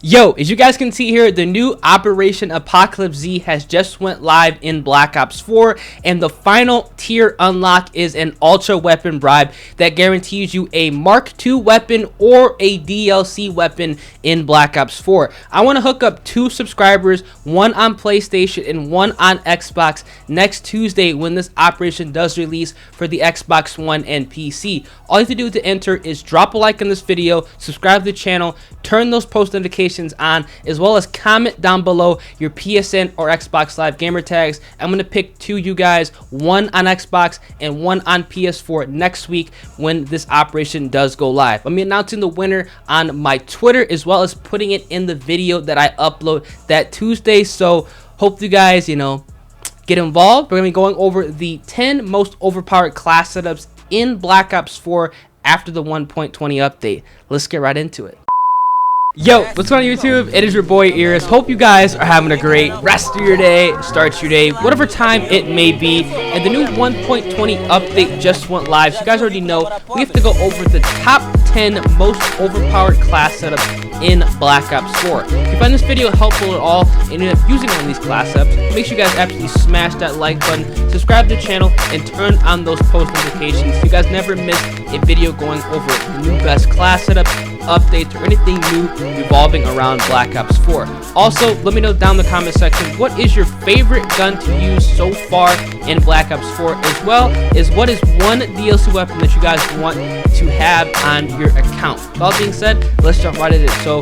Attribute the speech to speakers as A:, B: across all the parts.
A: Yo, as you guys can see here, the new Operation Apocalypse Z has just went live in Black Ops 4, and the final tier unlock is an Ultra Weapon Bribe that guarantees you a Mark II weapon or a DLC weapon in Black Ops 4. I want to hook up 2 subscribers, one on PlayStation and one on Xbox, next Tuesday when this operation does release for the Xbox One and PC. All you have to do to enter is drop a like on this video, subscribe to the channel, turn those post notifications on, as well as comment down below your PSN or Xbox Live gamer tags. I'm going to pick 2 you guys, one on Xbox and one on PS4 next week when this operation does go live. I'm announcing the winner on my Twitter as well as putting it in the video that I upload that Tuesday. So hope you guys, get involved. We're going to be going over the 10 most overpowered class setups in Black Ops 4 after the 1.20 update. Let's get right into it. Yo, what's going on YouTube? It is your boy Iris. Hope you guys are having a great rest of your day, start your day, whatever time it may be. And the new 1.20 update just went live, so you guys already know we have to go over the top 10 most overpowered class setups in Black Ops 4. If you find this video helpful at all and you end up using one of these class setups, make sure you guys absolutely smash that like button, subscribe to the channel, and turn on those post notifications so you guys never miss a video going over the new best class setups, updates, or anything new revolving around Black Ops 4. Also, let me know down in the comment section what is your favorite gun to use so far in Black Ops 4, as well as what is one DLC weapon that you guys want to have on your account. With all being said, let's jump right into it. So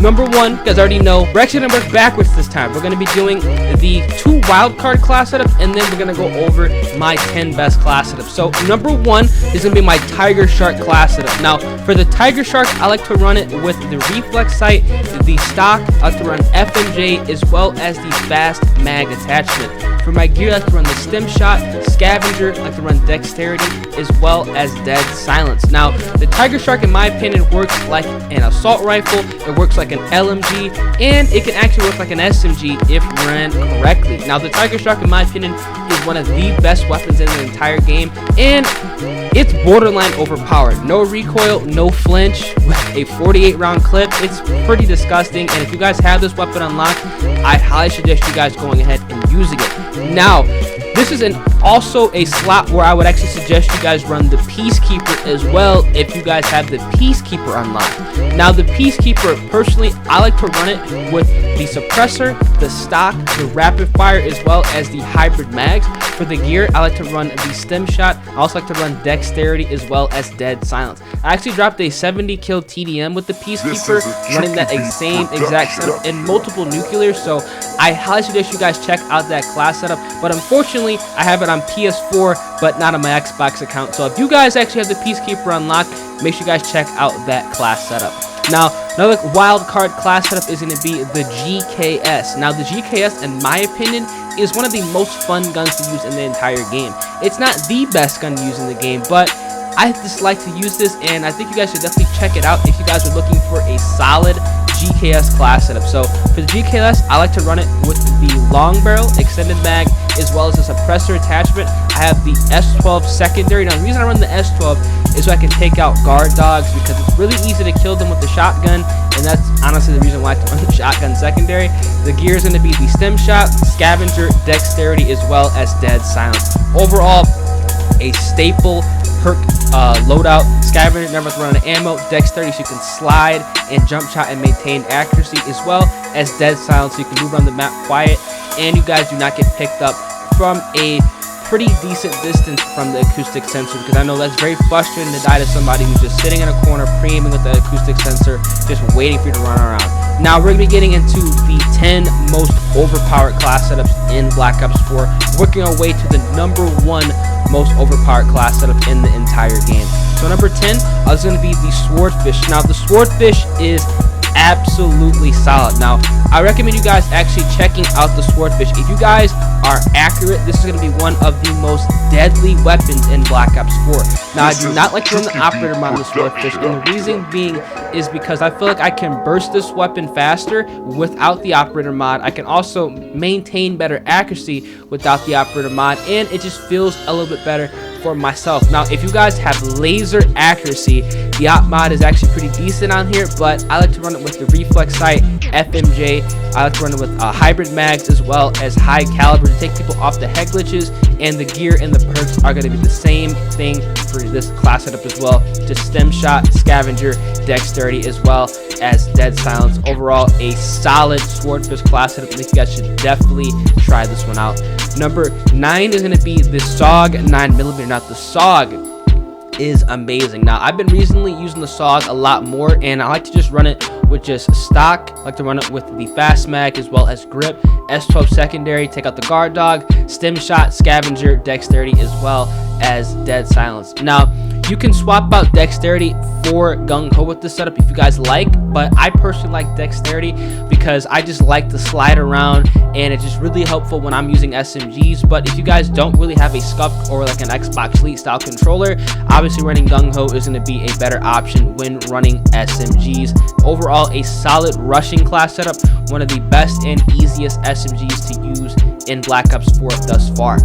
A: number 1, you guys already know, we're actually going to work backwards this time. We're going to be doing the 2 wildcard class setups, and then we're going to go over my 10 best class setups. So number 1 is going to be my Tiger Shark class setup. Now, for the Tiger Shark, I like to run it with the reflex sight, the stock. I like to run FMJ, as well as the fast mag attachment. For my gear, I like to run the stem shot, scavenger, I like to run dexterity, as well as dead silence. Now, the Tiger Shark, in my opinion, works like an assault rifle. It works like an LMG, and it can actually work like an SMG if ran correctly. Now, the Tiger Shark, in my opinion, is one of the best weapons in the entire game, and it's borderline overpowered. No recoil, no flinch, with a 48 round clip. It's pretty disgusting, and if you guys have this weapon unlocked, I highly suggest you guys going ahead and using it. Now, this is also a slot where I would actually suggest you guys run the Peacekeeper as well if you guys have the Peacekeeper unlocked. Now, the Peacekeeper, personally, I like to run it with the suppressor, the stock, the rapid fire, as well as the hybrid mags. For the gear, I like to run the stem shot. I also like to run dexterity as well as dead silence. I actually dropped a 70 kill TDM with the Peacekeeper, running that same exact setup and multiple nuclears, so I highly suggest you guys check out that class setup. But unfortunately, I have it on PS4 but not on my Xbox account. So if you guys actually have the Peacekeeper unlocked, make sure you guys check out that class setup. Now, another wild card class setup is going to be the GKS. Now, the GKS, in my opinion, is one of the most fun guns to use in the entire game. It's not the best gun to use in the game, but I just like to use this, and I think you guys should definitely check it out if you guys are looking for a solid GKS class setup. So for the GKS, I like to run it with the long barrel, extended mag, as well as a suppressor attachment. I have the S12 secondary. Now, the reason I run the S12 is so I can take out guard dogs, because it's really easy to kill them with the shotgun, and that's honestly the reason why I like to run the shotgun secondary. The gear is going to be the stem shot, scavenger, dexterity, as well as dead silence. Overall, a staple perk loadout. Scavenger, never run out of ammo. Dexterity, so you can slide and jump shot and maintain accuracy, as well as dead silence, so you can move around the map quiet, and you guys do not get picked up from a pretty decent distance from the acoustic sensor, because I know that's very frustrating to die to somebody who's just sitting in a corner pre-aiming with the acoustic sensor, just waiting for you to run around. Now, we're going to be getting into the 10 most overpowered class setups in Black Ops 4, working our way to the number 1 most overpowered class setup in the entire game. So number 10 is going to be the Swordfish. Now, the Swordfish is absolutely solid. Now, I recommend you guys actually checking out the Swordfish. If you guys are accurate, this is going to be one of the most deadly weapons in Black Ops 4. Now, I do not like to run the operator mod on the Swordfish, and the reason being is because I feel like I can burst this weapon faster without the operator mod. I can also maintain better accuracy without the operator mod, and it just feels a little bit better for myself. Now, if you guys have laser accuracy, the op mod is actually pretty decent on here, but I like to run it with the reflex sight, FMJ. I like to run it with hybrid mags as well as high caliber to take people off the head glitches, and the gear and the perks are going to be the same thing for this class setup as well. Just stem shot, scavenger, dexterity, as well as dead silence. Overall, a solid Swordfish class setup. I think you guys should definitely try this one out. Number 9 is going to be the SOG 9mm. Now, the SOG is amazing. Now, I've been recently using the SOG a lot more, and I like to just run it with just stock. I like to run it with the fast mag as well as grip, S12 secondary, take out the guard dog, stem shot, scavenger, dexterity, as well as dead silence. Now, you can swap out dexterity for gung ho with this setup if you guys like, but I personally like dexterity because I just like to slide around, and it's just really helpful when I'm using SMGs. But if you guys don't really have a SCUF or like an Xbox Elite style controller, obviously running gung ho is going to be a better option when running SMGs. Overall, a solid rushing class setup, one of the best and easiest SMGs to use in Black Ops 4 thus far.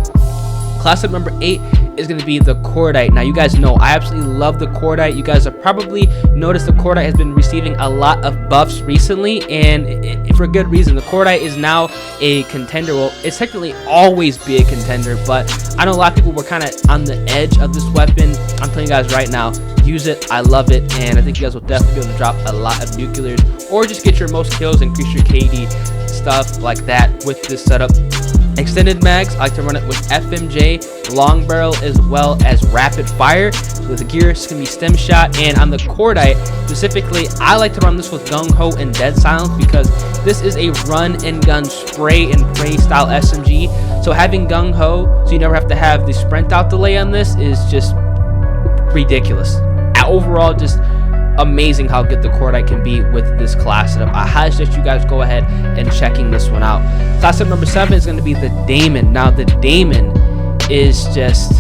A: Class setup number 8 is going to be the Cordite. Now, you guys know I absolutely love the Cordite. You guys have probably noticed the Cordite has been receiving a lot of buffs recently, and for good reason. The Cordite is now a contender. Well, it's technically always be a contender, but I know a lot of people were kind of on the edge of this weapon. I'm telling you guys right now, use it. I love it, and I think you guys will definitely be able to drop a lot of nuclears or just get your most kills, increase your KD, stuff like that with this setup. Extended mags, I like to run it with FMJ, long barrel, as well as rapid fire. With the gear, it's going to be stem shot, and on the Cordite specifically, I like to run this with gung ho and dead silence because this is a run and gun spray and pray style SMG. So having gung ho, so you never have to have the sprint out delay on this, is just ridiculous. Overall, just amazing how good the Cordite can be with this class setup. I highly suggest you guys go ahead and checking this one out. Class setup number 7 is going to be the Daemon. Now, the Daemon is just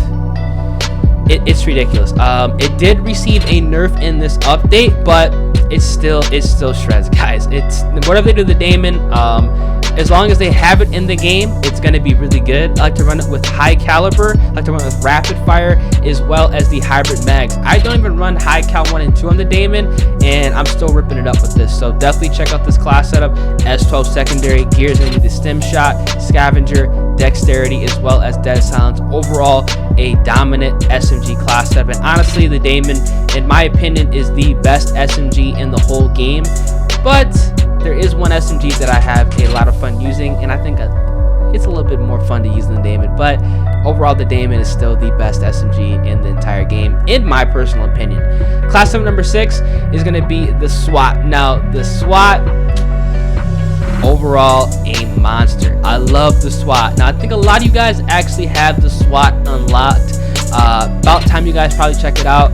A: it's ridiculous. It did receive a nerf in this update, but it still shreds, guys. It's whatever they do to the Daemon, as long as they have it in the game, it's going to be really good. I like to run it with high caliber. I like to run it with rapid fire, as well as the hybrid mags. I don't even run high cal 1 and 2 on the Daemon, and I'm still ripping it up with this. So definitely check out this class setup. S12 secondary, gears going to be the stem shot, scavenger, dexterity, as well as dead silence. Overall, a dominant SMG class setup. And honestly, the Daemon, in my opinion, is the best SMG in the whole game. But there is one SMG that I have a lot of fun using, and I think it's a little bit more fun to use than the Daemon. But overall, the Daemon is still the best SMG in the entire game, in my personal opinion. Class setup number 6 is going to be the SWAT. Now, the SWAT, overall, a monster. I love the SWAT. Now, I think a lot of you guys actually have the SWAT unlocked. About time you guys probably check it out.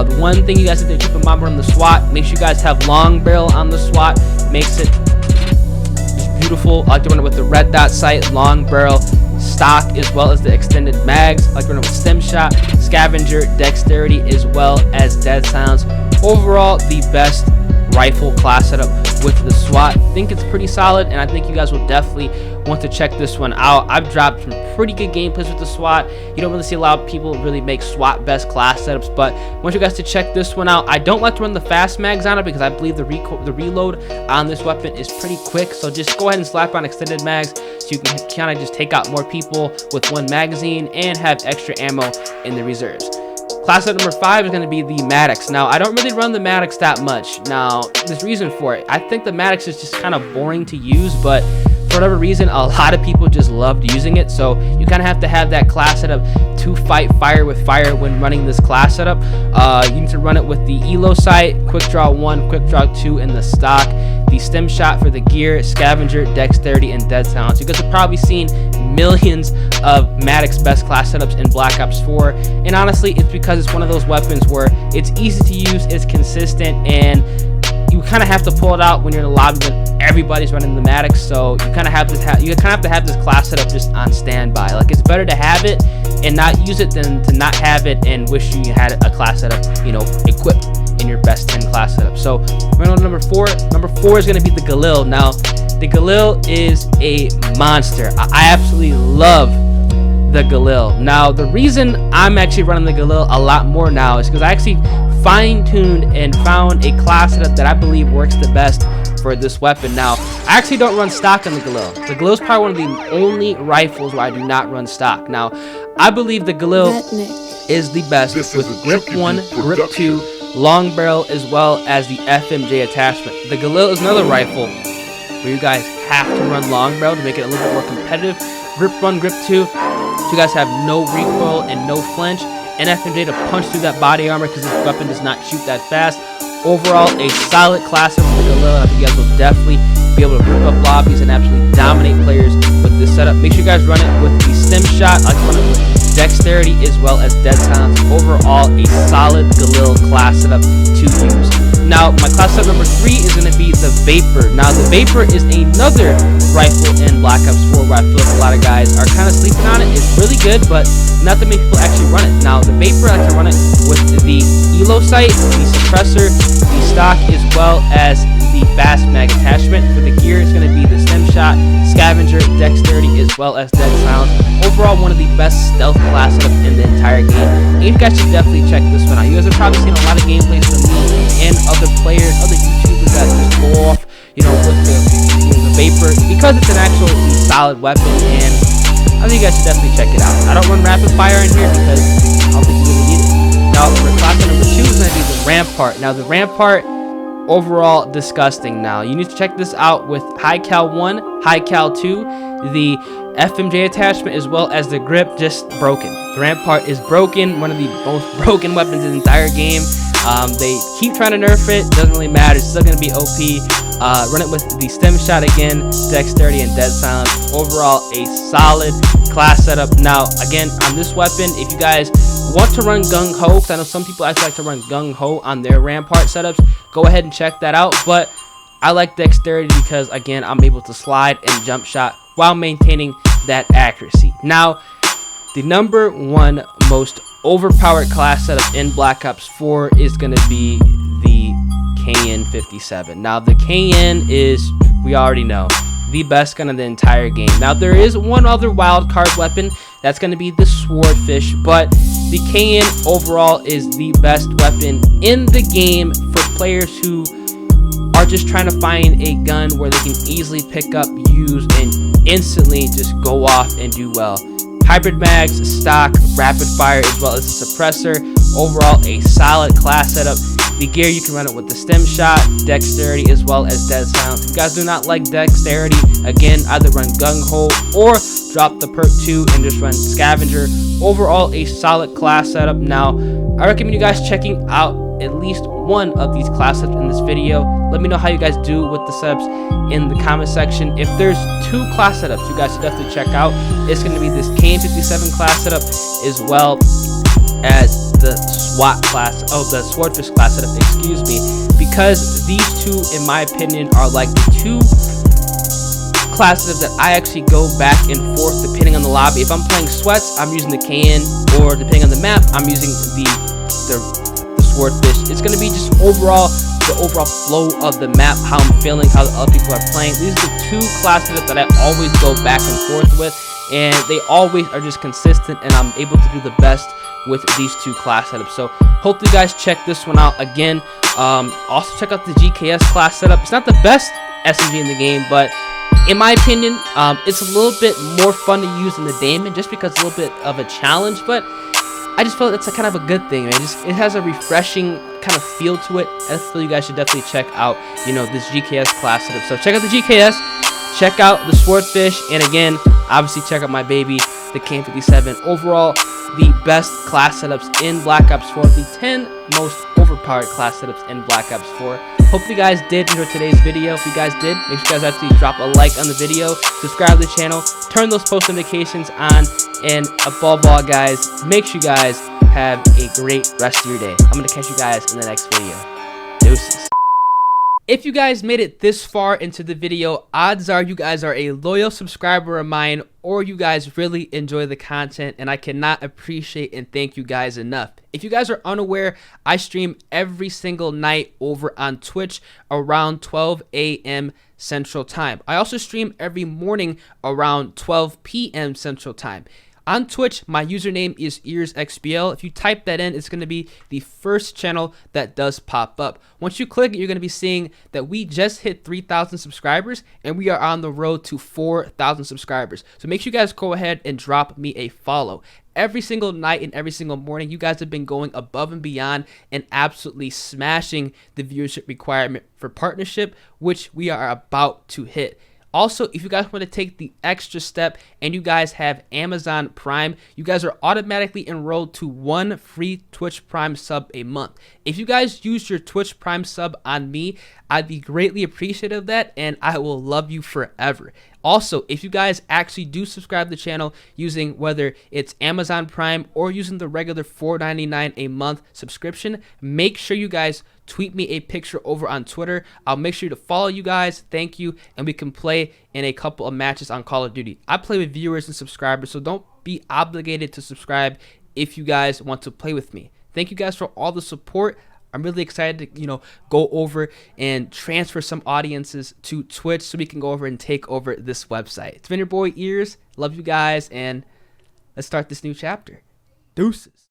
A: The one thing you guys have to keep in mind on the SWAT, make sure you guys have long barrel on the SWAT. Makes it just beautiful. I like to run it with the red dot sight, long barrel, stock, as well as the extended mags. I like to run it with stem shot, scavenger, dexterity, as well as dead silence. Overall, the best rifle class setup with the SWAT. I think it's pretty solid, and I think you guys will definitely want to check this one out. I've dropped some pretty good gameplays with the SWAT. You don't really see a lot of people really make SWAT best class setups, but I want you guys to check this one out. I don't like to run the fast mags on it because I believe the reload on this weapon is pretty quick, so just go ahead and slap on extended mags so you can kind of just take out more people with one magazine and have extra ammo in the reserves. Class setup number 5 is going to be the Maddox. Now, I don't really run the Maddox that much. Now, there's reason for it. I think the Maddox is just kind of boring to use, but for whatever reason, a lot of people just loved using it. So you kind of have to have that class setup to fight fire with fire when running this class setup. You need to run it with the ELO sight, quick draw 1, quick draw 2 in the stock, the stem shot for the gear, scavenger, dexterity, and dead silence. You guys have probably seen millions of Maddox best class setups in Black Ops 4, and honestly, it's because it's one of those weapons where it's easy to use, it's consistent, and you kind of have to pull it out when you're in the lobby when everybody's running the Maddox, so you kind of have to have this class setup just on standby. Like, it's better to have it and not use it than to not have it and wish you had a class setup, you know, equipped in your best 10 class setup. So we're on number 4. Number 4 is going to be the Galil. Now, the Galil is a monster. I absolutely love the Galil. Now, the reason I'm actually running the Galil a lot more now is because I actually fine-tuned and found a class setup that I believe works the best for this weapon. Now, I actually don't run stock on the Galil. The Galil is probably one of the only rifles where I do not run stock. Now, I believe the Galil is the best with grip 1, grip 2, long barrel, as well as the FMJ attachment. The Galil is another rifle where you guys have to run long barrel to make it a little bit more competitive. Grip 1, grip 2, so you guys have no recoil and no flinch, and FMJ to punch through that body armor because this weapon does not shoot that fast. Overall, a solid class of the Galil. I think you guys will definitely be able to rip up lobbies and absolutely dominate players with this setup. Make sure you guys run it with the stem shot. I like to run it with dexterity as well as dead silence. Overall, a solid Galil class setup to use. Now, my class setup number 3 is going to be the Vapor. Now, the Vapor is another rifle in Black Ops 4 where I feel like a lot of guys are kind of sleeping on it. It's really good, but not that many people actually run it. Now, the Vapor, I like to run it with the Elo sight, the suppressor, the stock, as well as the fast mag attachment. For the gear, it's going to be the stem shot, scavenger, dexterity, as well as dead silence. Overall, one of the best stealth class setups in the entire game. And you guys should definitely check this one out. You guys have probably seen a lot of gameplays from me and other players, other YouTubers that just go off, you know, with the Vapor because it's an actual solid weapon, and I think you guys should definitely check it out. I don't run rapid fire in here because I don't think you really need it. Now, for class number 2 is going to be the Rampart. Now, the Rampart, overall disgusting. Now, you need to check this out with high cal 1, high cal 2, the FMJ attachment, as well as the grip, just broken. The Rampart is broken, one of the most broken weapons in the entire game. They keep trying to nerf it, doesn't really matter, it's still going to be OP. Run it with the stem shot again, dexterity, and dead silence. Overall, a solid class setup. Now, again, on this weapon, if you guys want to run gung-ho, because I know some people actually like to run gung-ho on their Rampart setups, go ahead and check that out. But I like dexterity because, again, I'm able to slide and jump shot while maintaining that accuracy. Now, the number 1 most overpowered class setup in Black Ops 4 is going to be the KN57. Now, the KN is, we already know, the best gun of the entire game. Now, there is one other wild card weapon, that's going to be the Swordfish, but the KN overall is the best weapon in the game for players who are just trying to find a gun where they can easily pick up, use, and instantly just go off and do well. Hybrid mags, stock, rapid fire, as well as a suppressor. Overall, a solid class setup. The gear, you can run it with the stem shot, dexterity, as well as dead silence. If you guys do not like dexterity, again, either run gung-ho or drop the perk 2 and just run scavenger. Overall, a solid class setup. Now, I recommend you guys checking out at least one of these class setups in this video. Let me know how you guys do with the setups in the comment section. If there's 2 class setups you guys should definitely check out, it's going to be this KN57 class setup, as well as the the Swordfish class setup, excuse me, because these 2, in my opinion, are like the 2 class setups that I actually go back and forth depending on the lobby. If I'm playing Sweats, I'm using the KN, or depending on the map, I'm using the Swordfish. It's going to be just the overall flow of the map, how I'm feeling, how the other people are playing. These are the 2 class setups that I always go back and forth with, and they always are just consistent, and I'm able to do the best with these 2 class setups. So hope you guys check this one out. Again, also check out the GKS class setup. It's not the best SMG in the game, but in my opinion, it's a little bit more fun to use than the Damon, just because it's a little bit of a challenge, but I just feel that's a kind of a good thing, man. It has a refreshing kind of feel to it. I feel you guys should definitely check out, you know, this GKS class setup. So check out the GKS, check out the Swordfish, and again, obviously check out my baby, the KN57. Overall, the best class setups in Black Ops 4, the 10 most overpowered class setups in Black Ops 4. Hope you guys did enjoy today's video. If you guys did, make sure you guys actually drop a like on the video, subscribe to the channel, turn those post notifications on, and above all, guys, make sure you guys have a great rest of your day. I'm going to catch you guys in the next video. Deuces. If you guys made it this far into the video, odds are you guys are a loyal subscriber of mine, or you guys really enjoy the content, and I cannot appreciate and thank you guys enough. If you guys are unaware, I stream every single night over on Twitch around 12 a.m. Central Time. I also stream every morning around 12 p.m. Central Time. On Twitch, my username is EarsXBL. If you type that in, it's going to be the first channel that does pop up. Once you click it, you're going to be seeing that we just hit 3,000 subscribers, and we are on the road to 4,000 subscribers. So make sure you guys go ahead and drop me a follow. Every single night and every single morning, you guys have been going above and beyond and absolutely smashing the viewership requirement for partnership, which we are about to hit. Also, if you guys want to take the extra step and you guys have Amazon Prime, you guys are automatically enrolled to 1 free Twitch Prime sub a month. If you guys use your Twitch Prime sub on me, I'd be greatly appreciative of that, and I will love you forever. Also, if you guys actually do subscribe to the channel using whether it's Amazon Prime or using the regular $4.99 a month subscription, make sure you guys tweet me a picture over on Twitter. I'll make sure to follow you guys. Thank you. And we can play in a couple of matches on Call of Duty. I play with viewers and subscribers, so don't be obligated to subscribe if you guys want to play with me. Thank you guys for all the support. I'm really excited to, go over and transfer some audiences to Twitch so we can go over and take over this website. It's been your boy Ears. Love you guys, and let's start this new chapter. Deuces.